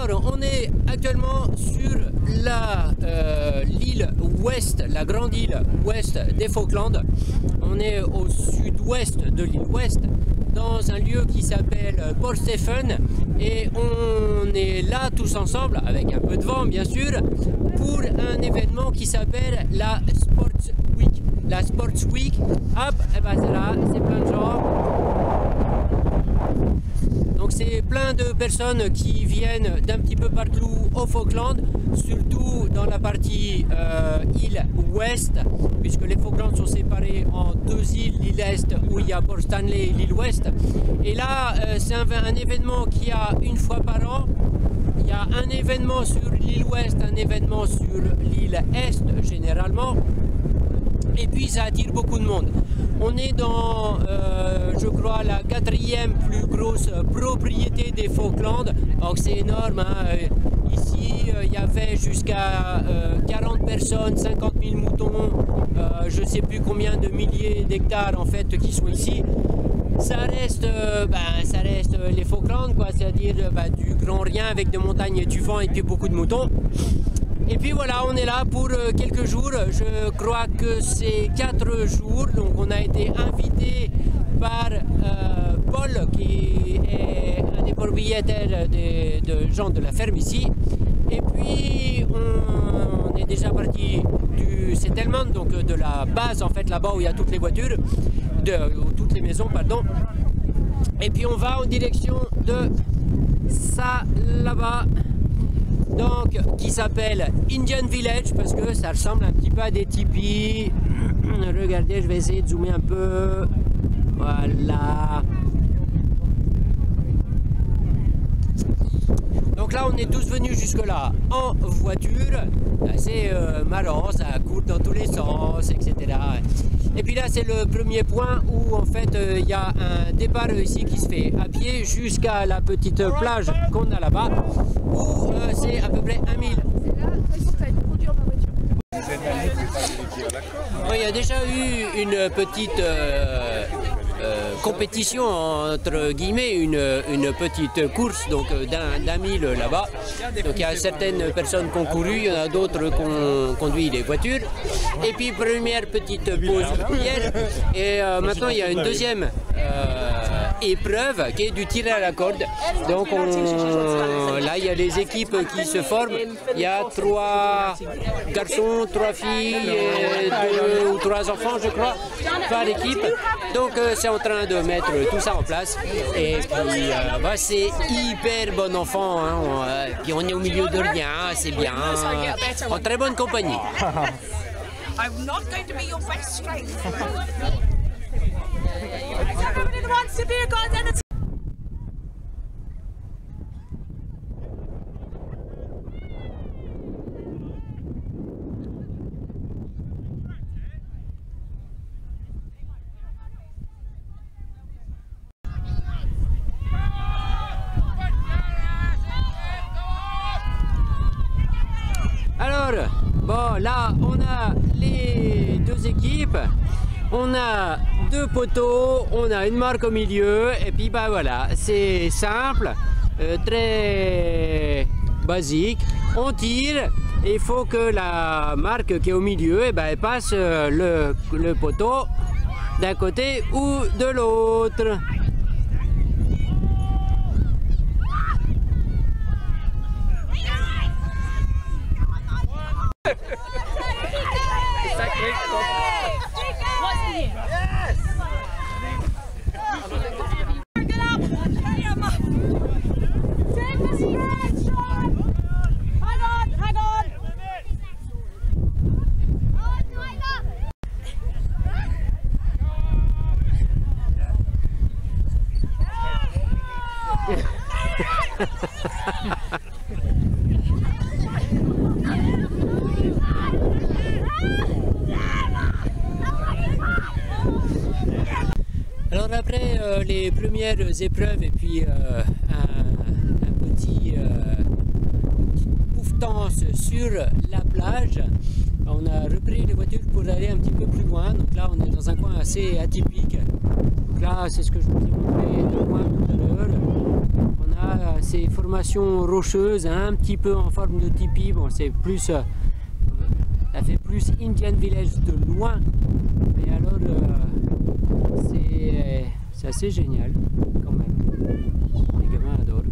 Alors, on est actuellement sur l'île ouest, la grande île ouest des Falklands. On est au sud-ouest de l'île ouest, dans un lieu qui s'appelle Portstephen, et on est là tous ensemble, avec un peu de vent bien sûr, pour un événement qui s'appelle la Sports Week. La Sports Week, hop, et ben c'est là, c'est plein de gens. Donc c'est plein de personnes qui viennent d'un petit peu partout aux Falklands, surtout dans la partie île ouest, puisque les Falklands sont séparés en deux îles, l'île est où il y a Port Stanley et l'île ouest. Et là, c'est un événement qui a une fois par an. Il y a un événement sur l'île ouest, un événement sur l'île est généralement. Et puis ça attire beaucoup de monde. On est dans, je crois, la 4e plus grosse propriété des Falklands. Donc c'est énorme, hein. Ici, il y avait jusqu'à 40 personnes, 50 000 moutons, je ne sais plus combien de milliers d'hectares en fait qui sont ici. Ça reste les Falklands, quoi, c'est-à-dire du grand rien avec des montagnes et du vent et puis beaucoup de moutons. Et puis voilà, on est là pour quelques jours, je crois que c'est 4 jours, donc on a été invité par Paul qui est un des propriétaires de gens de la ferme ici. Et puis on est déjà parti du settlement, donc de la base en fait là-bas où il y a toutes les voitures, toutes les maisons pardon. Et puis on va en direction de ça là-bas. Donc, qui s'appelle Indian Village, parce que ça ressemble un petit peu à des tipis. Regardez, je vais essayer de zoomer un peu. Voilà. Donc là, on est tous venus jusque-là en voiture. C'est marrant, ça court dans tous les sens, etc. Et puis là, c'est le premier point où en fait, il y a un départ ici qui se fait à pied jusqu'à la petite plage qu'on a là-bas, où c'est à peu près 1 000. Il y a déjà eu une petite compétition, entre guillemets, une petite course donc d'un mille là-bas. Donc il y a certaines personnes qui ont couru, il y en a d'autres qui ont conduit les voitures. Et puis première petite pause hier, et maintenant il y a une deuxième épreuve qui est du tir à la corde. Donc là il y a les équipes qui se forment, il y a 3 garçons, 3 filles, et 2 ou 3 enfants je crois par équipe. Donc c'est en train de mettre tout ça en place, et puis c'est hyper bon enfant, hein. Puis on est au milieu de rien, c'est bien, en très bonne compagnie. I'm not going to be your best strength. Everybody wants to be a god. Alors, bon, là, on a les 2 équipes, on a 2 poteaux, on a une marque au milieu, et puis voilà, c'est simple, très basique. On tire, et il faut que la marque qui est au milieu, elle passe le poteau d'un côté ou de l'autre. Alors après les premières épreuves et puis un petit pouffetance sur la plage, on a repris les voitures pour aller un petit peu plus loin. Donc là on est dans un coin assez atypique. Donc là c'est ce que je vous ai montré de loin tout à l'heure. On a a ces formations rocheuses, hein, un petit peu en forme de tipi. Bon, c'est plus, ça fait plus Indian Village de loin, mais alors c'est assez génial quand même. Les gamins adorent.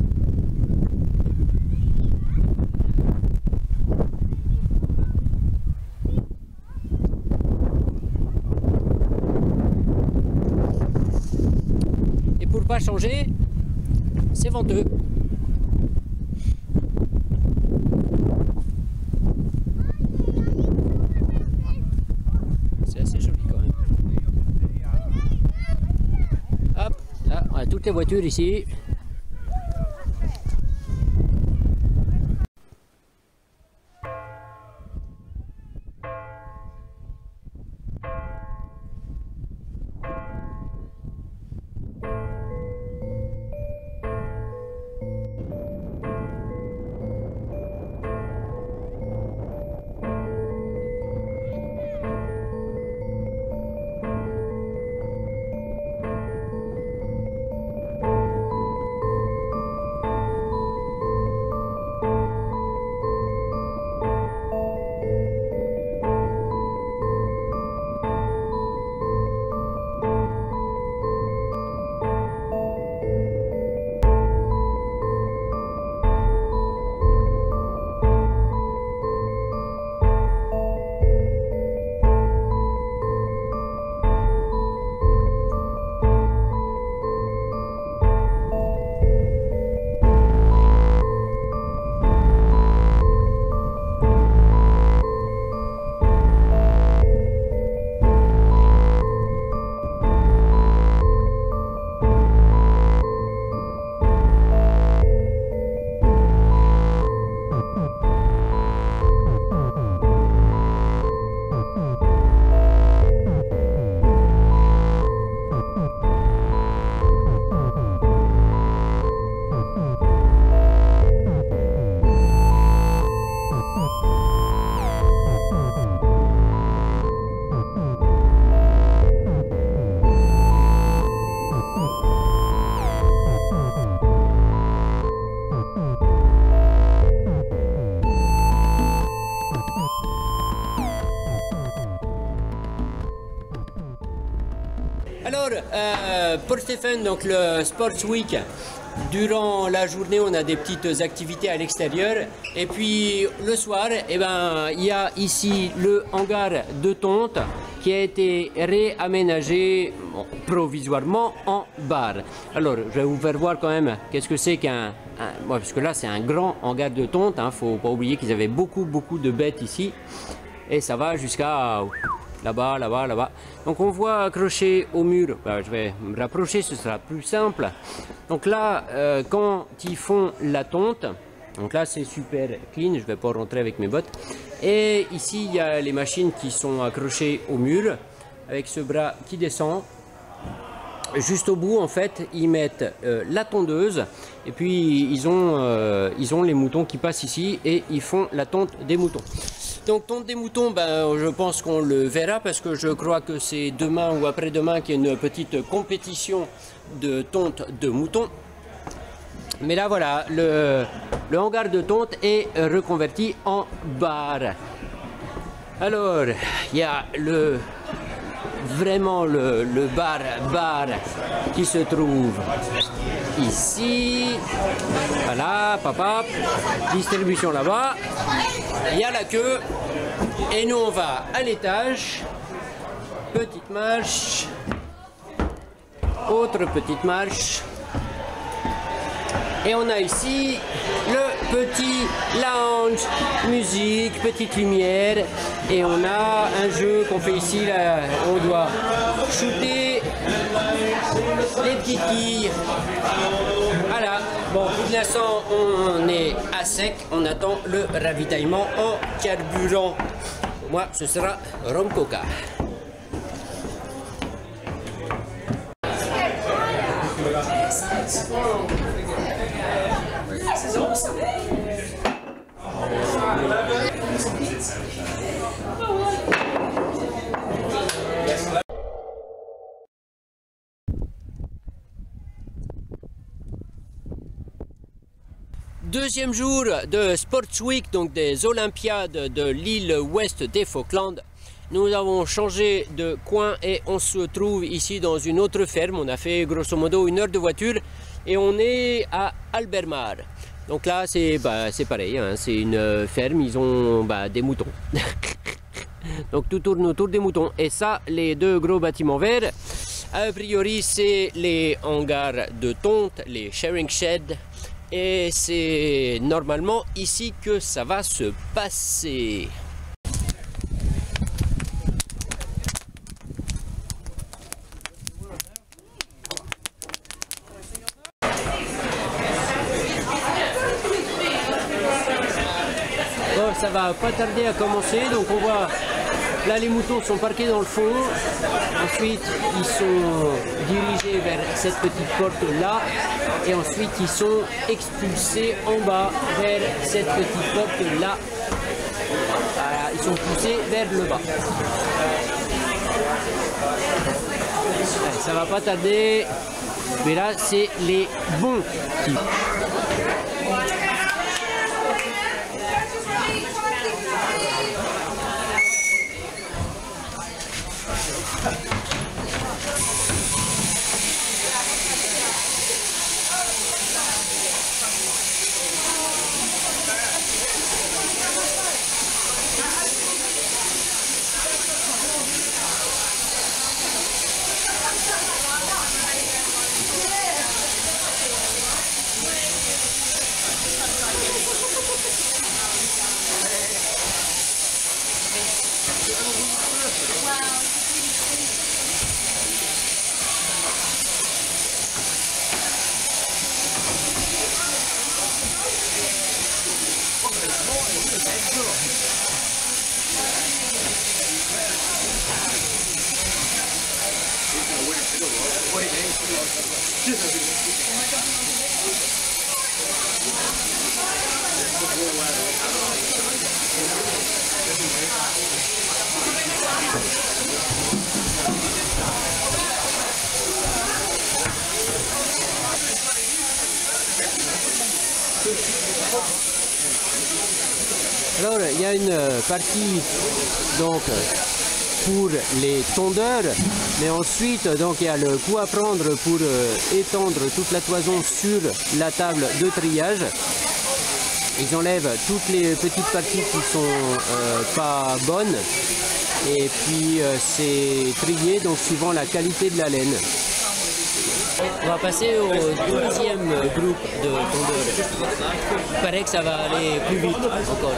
Et pour pas changer, c'est venteux. C'est assez joli quand même. Hop, là on a toutes les voitures ici. Alors, pour Stéphane, donc le Sports Week, durant la journée, on a des petites activités à l'extérieur. Et puis, le soir, eh ben, il y a ici le hangar de tonte qui a été réaménagé provisoirement en bar. Alors, je vais vous faire voir quand même qu'est-ce que c'est qu'un... parce que là, c'est un grand hangar de tonte. Hein, faut pas oublier qu'ils avaient beaucoup de bêtes ici. Et ça va jusqu'à... là-bas, là-bas, là-bas. Donc on voit accroché au mur, je vais me rapprocher, ce sera plus simple. Donc là, quand ils font la tonte, donc là c'est super clean, je vais pas rentrer avec mes bottes. Et ici il y a les machines qui sont accrochées au mur, avec ce bras qui descend. Juste au bout, en fait, ils mettent la tondeuse et puis ils ont les moutons qui passent ici et ils font la tonte des moutons. Donc tonte des moutons, ben, je pense qu'on le verra parce que je crois que c'est demain ou après-demain qu'il y a une petite compétition de tonte de moutons. Mais là voilà, le hangar de tonte est reconverti en bar. Alors, il y a vraiment le bar qui se trouve ici. Voilà, papa, distribution là-bas. Il y a la queue et nous on va à l'étage. Petite marche, autre petite marche. Et on a ici le petit lounge, musique, petite lumière. Et on a un jeu qu'on fait ici, là, on doit shooter les petites quilles. Voilà, bon, pour l'instant on est à sec, on attend le ravitaillement en carburant. Pour moi, ce sera rhum coca. Deuxième jour de Sports Week, donc des Olympiades de l'île ouest des Falklands. Nous avons changé de coin et on se trouve ici dans une autre ferme. On a fait grosso modo 1 heure de voiture et on est à Albermar. Donc là c'est pareil, hein, c'est une ferme, ils ont des moutons. Donc tout tourne autour des moutons. Et ça, les 2 gros bâtiments verts, a priori c'est les hangars de tonte, les sharing sheds. Et c'est normalement ici que ça va se passer. Bon, ça va pas tarder à commencer, donc on voit là les moutons sont parqués dans le fond, ensuite ils sont dirigés vers cette petite porte là et ensuite ils sont expulsés en bas vers cette petite porte là. Voilà, ils sont poussés vers le bas. Allez, ça va pas tarder, mais là c'est les bons types. Alors il y a une partie donc pour les tondeurs, mais ensuite donc il y a le coup à prendre pour étendre toute la toison sur la table de triage. Ils enlèvent toutes les petites parties qui sont pas bonnes et puis c'est trié donc suivant la qualité de la laine. On va passer au deuxième groupe de tondeurs. Il paraît que ça va aller plus vite encore.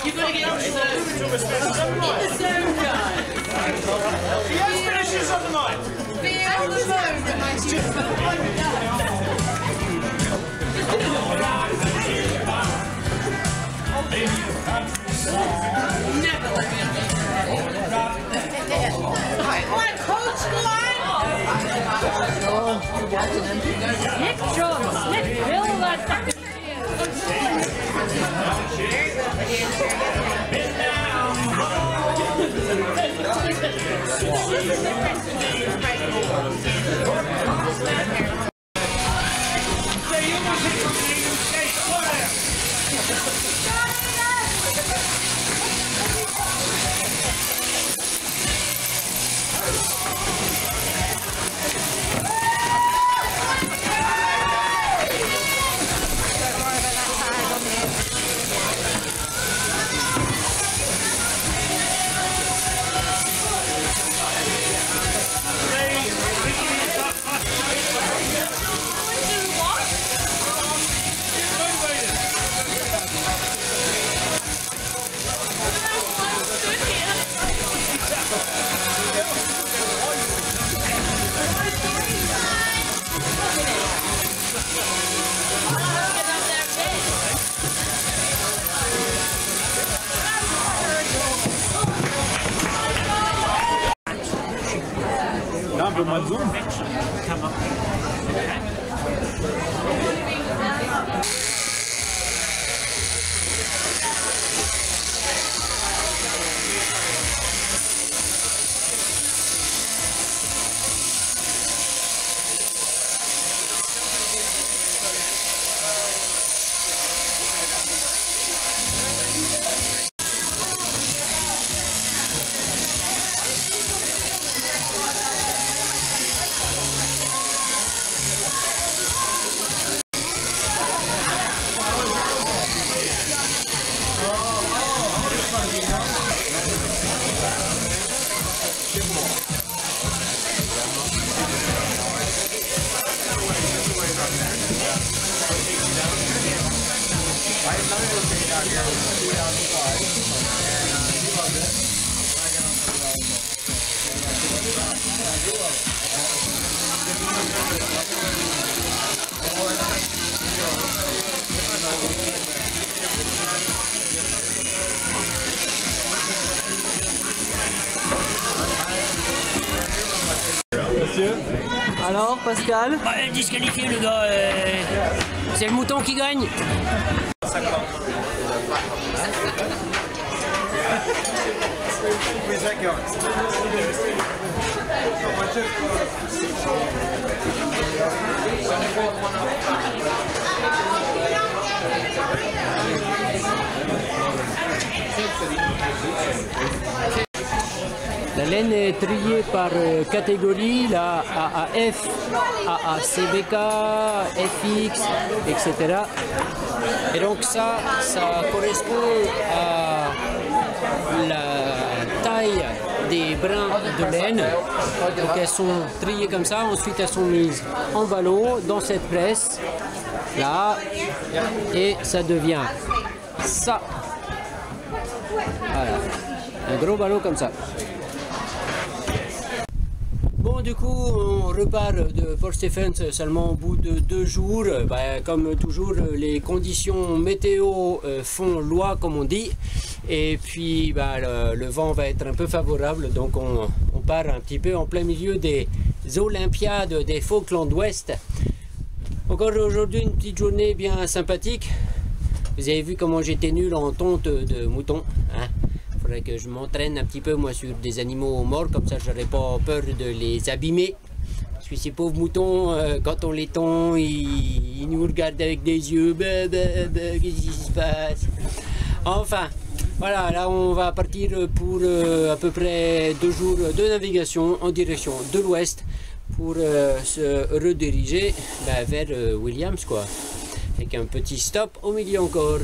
You've got to get into the zone, guys. Yes, finishes on the night. Be on the zone, never let me Like coach Nick Jones, Nick Bill, au mois de juin. Alors, Pascal? Bah, disqualifié, le gars. C'est le mouton qui gagne. La laine est triée par catégorie, la AAF, AACBK, FX, etc. Et donc ça correspond à la taille des brins de laine. Donc elles sont triées comme ça, ensuite elles sont mises en ballot dans cette presse, là, et ça devient ça. Voilà, un gros ballot comme ça. Bon, du coup, on repart de Port Stephens seulement au bout de 2 jours. Comme toujours, les conditions météo font loi, comme on dit. Et puis, le vent va être un peu favorable. Donc, on part un petit peu en plein milieu des Olympiades des Falkland Ouest. Encore aujourd'hui, une petite journée bien sympathique. Vous avez vu comment j'étais nul en tonte de mouton, hein? Faudrait que je m'entraîne un petit peu moi sur des animaux morts, comme ça j'aurais pas peur de les abîmer. Parce que ces pauvres moutons, quand on les tond, ils nous regardent avec des yeux, qu'est-ce qui se passe? Enfin, voilà, là on va partir pour à peu près 2 jours de navigation en direction de l'ouest pour se rediriger vers Williams, quoi. Avec un petit stop au milieu encore.